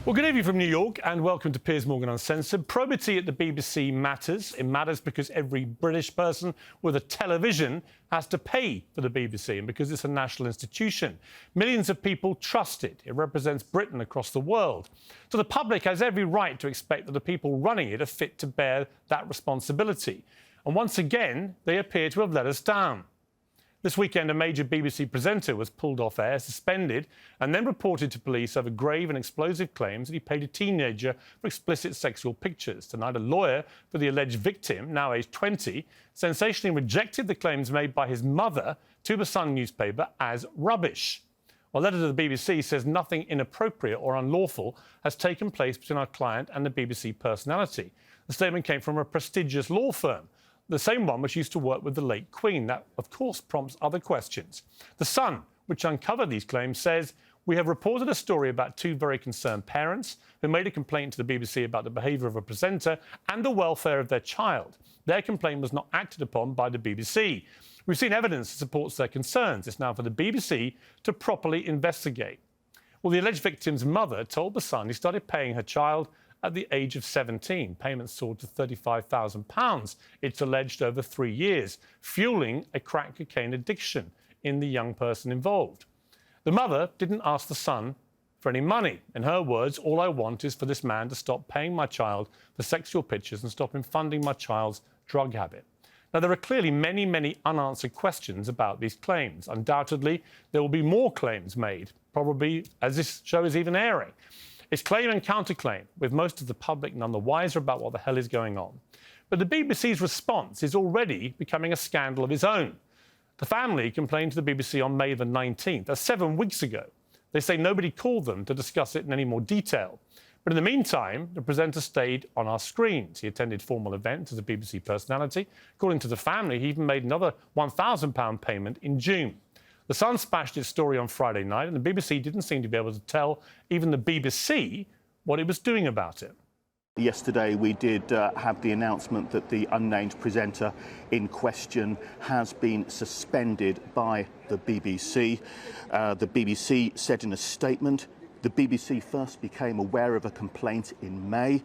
Well, good evening from New York and welcome to Piers Morgan Uncensored. Probity at the BBC matters. It matters because every British person with a television has to pay for the BBC and because it's a national institution. Millions of people trust it. It represents Britain across the world. So the public has every right to expect that the people running it are fit to bear that responsibility. And once again, they appear to have let us down. This weekend, a major BBC presenter was pulled off air, suspended, and then reported to police over grave and explosive claims that he paid a teenager for explicit sexual pictures. Tonight, a lawyer for the alleged victim, now aged 20, sensationally rejected the claims made by his mother to the Sun newspaper as rubbish. Well, a letter to the BBC says nothing inappropriate or unlawful has taken place between our client and the BBC personality. The statement came from a prestigious law firm, the same one which used to work with the late Queen. That, of course, prompts other questions. The Sun, which uncovered these claims, says, "We have reported a story about two very concerned parents who made a complaint to the BBC about the behaviour of a presenter and the welfare of their child. Their complaint was not acted upon by the BBC. We've seen evidence that supports their concerns. It's now for the BBC to properly investigate." Well, the alleged victim's mother told The Sun he started paying her child at the age of 17. Payments soared to £35,000, it's alleged, over 3 years, fueling a crack cocaine addiction in the young person involved. The mother didn't ask The Sun for any money. In her words, "All I want is for this man to stop paying my child for sexual pictures and stop him funding my child's drug habit." Now, there are clearly many, many unanswered questions about these claims. Undoubtedly, there will be more claims made, probably as this show is even airing. It's claim and counterclaim, with most of the public none the wiser about what the hell is going on. But the BBC's response is already becoming a scandal of its own. The family complained to the BBC on May the 19th, that's 7 weeks ago. They say nobody called them to discuss it in any more detail. But in the meantime, the presenter stayed on our screens. He attended formal events as a BBC personality. According to the family, he even made another £1,000 payment in June. The Sun splashed its story on Friday night, and the BBC didn't seem to be able to tell even the BBC what it was doing about it. Yesterday, we did have the announcement that the unnamed presenter in question has been suspended by the BBC. The BBC said in a statement, the BBC first became aware of a complaint in May.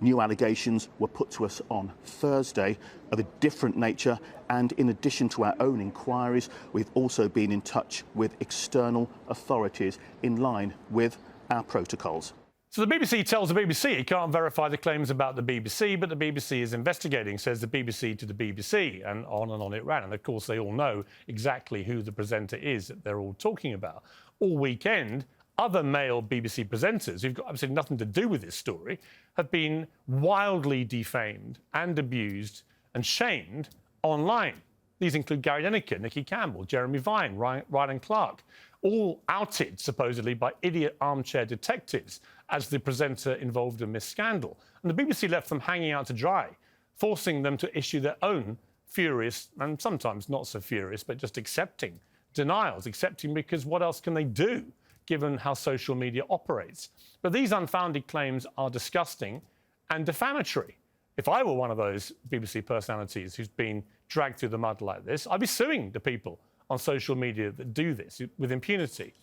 New allegations were put to us on Thursday of a different nature, and in addition to our own inquiries, we've also been in touch with external authorities in line with our protocols. So the BBC tells the BBC it can't verify the claims about the BBC, but the BBC is investigating, says the BBC to the BBC, and on it ran. And of course, they all know exactly who the presenter is that they're all talking about. All weekend, other male BBC presenters who've got absolutely nothing to do with this story have been wildly defamed and abused and shamed online. These include Gary Lineker, Nicky Campbell, Jeremy Vine, Ryan Clark, all outed, supposedly, by idiot armchair detectives as the presenter involved in this scandal. And the BBC left them hanging out to dry, forcing them to issue their own furious, and sometimes not so furious, but just accepting denials, accepting because what else can they do, given how social media operates? But these unfounded claims are disgusting and defamatory. If I were one of those BBC personalities who's been dragged through the mud like this, I'd be suing the people on social media that do this with impunity.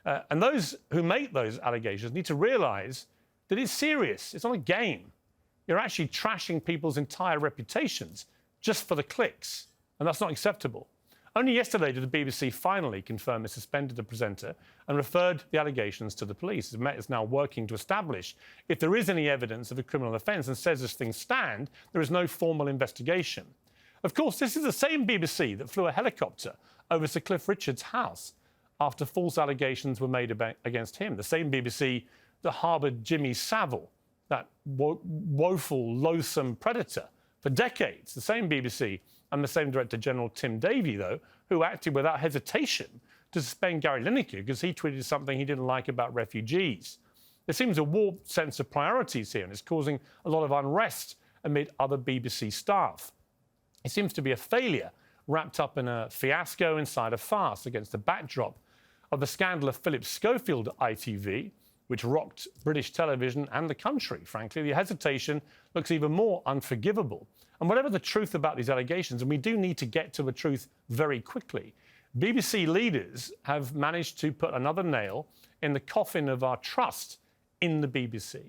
And those who make those allegations need to realise that it's serious. It's not a game. You're actually trashing people's entire reputations just for the clicks, and that's not acceptable. Only yesterday did the BBC finally confirm it suspended the presenter and referred the allegations to the police. The Met is now working to establish if there is any evidence of a criminal offence, and says as things stand, there is no formal investigation. Of course, this is the same BBC that flew a helicopter over Sir Cliff Richard's house after false allegations were made against him. The same BBC that harboured Jimmy Savile, that woeful, loathsome predator, for decades. The same BBC and the same Director General Tim Davie, though, who acted without hesitation to suspend Gary Lineker because he tweeted something he didn't like about refugees. There seems a warped sense of priorities here, and it's causing a lot of unrest amid other BBC staff. It seems to be a failure wrapped up in a fiasco inside a farce against the backdrop of the scandal of Philip Schofield at ITV, which rocked British television and the country. Frankly, the hesitation looks even more unforgivable. And whatever the truth about these allegations, and we do need to get to the truth very quickly, BBC leaders have managed to put another nail in the coffin of our trust in the BBC.